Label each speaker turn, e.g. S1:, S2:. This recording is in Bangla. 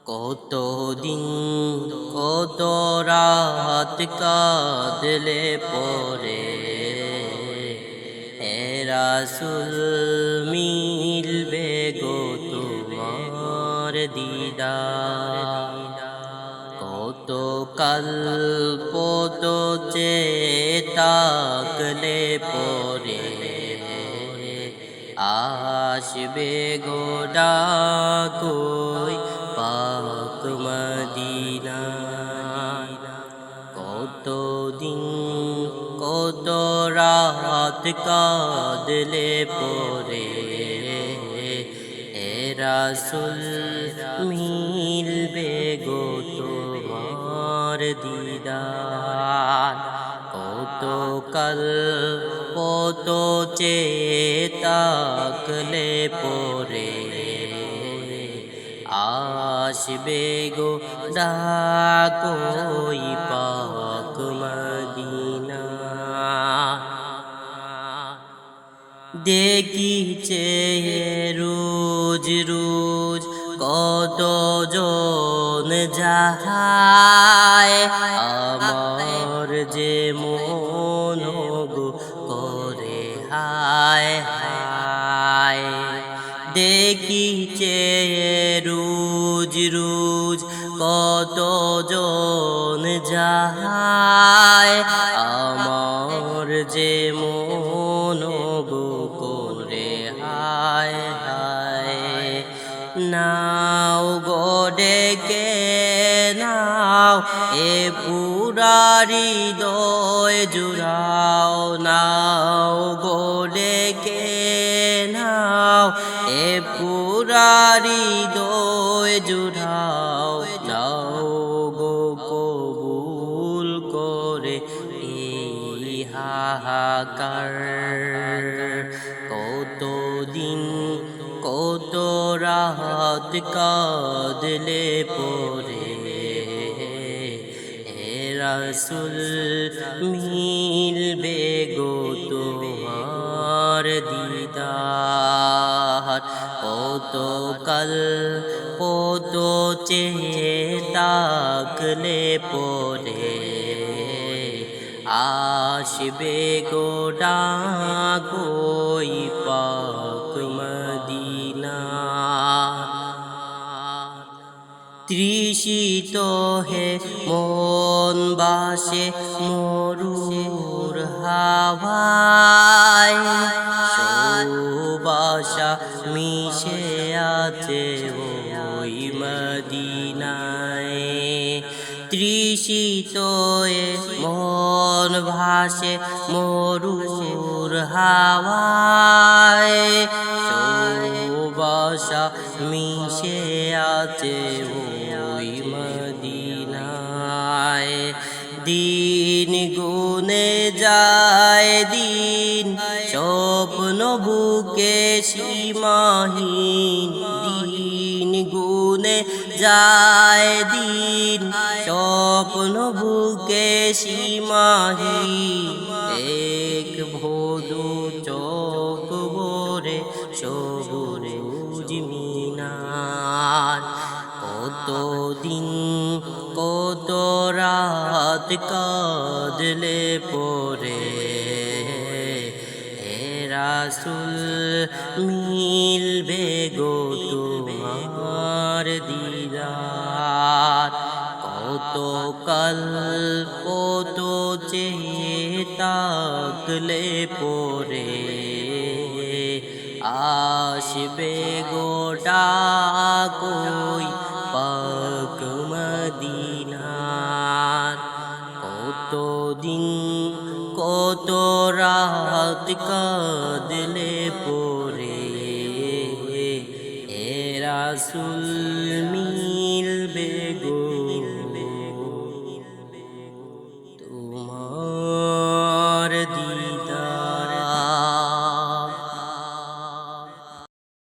S1: কতদিন কত রাত কাঁদলে পরে হে রাসূল মিলবে গো তোমার দিদার। কত কল্প তো চেয়ে তাকলে পরে আসবে গো ডাকই পাক মদিনা। কতদিন কত রাত কাঁদলে পরে হে রাসূল মিলবে গো তোমার দিদার। কত কল্প তো চেয়ে তাকলে পরে আসবে গো ডাকই পাক মদিনা। দেখিছে রোজ রোজ কত জন যায়, আমার যে মন গো করে হায় হায়। দেখিছে রোজ রোজ কত জন যায়, আমার যে মন গো করে হায় হায়। নাও গো ডেকে নাও এ পুরা হৃদয় জুড়াও, নাও গো ডেকে নাও এ পুরা হৃদয় জুড়াও। নাও গো কবুল করে এই হাহাকার। কতদিন কত রাত কাঁদলে পরে হে রাসূল মিলবে গো তোমার দিদার। কত কল্প তো চেয়ে তাকলে পরে আসবে গো ডাকই পাক মদিনা। তৃষিত হে মন বাসে মরুর হাওয়ায়, সুবাসা মিশে আছে ওই মদিনায়। তৃষিত এ মন ভাসে মরুর হাওয়ায়, সুবাসা মিশে আছে ওই মদিনায়। দিন গুনে যায় দিন স্বপ্ন বুকে সীমাহীন, দিন গুনে যায় দিন স্বপ্ন বুকে সীমাহীন। এক ভোদু চোখ ভরে সবুজ মিনার। কতদিন কত রাত কাঁদলে পরে হে রাসূল মিলবে গো তোমার দিদার। কত কল্প তো চেয়ে তাকলে পরে আসবে গো ডাকই পাক মদিনার। কতদিন কত রাত কাঁদলে পরে হে রাসূল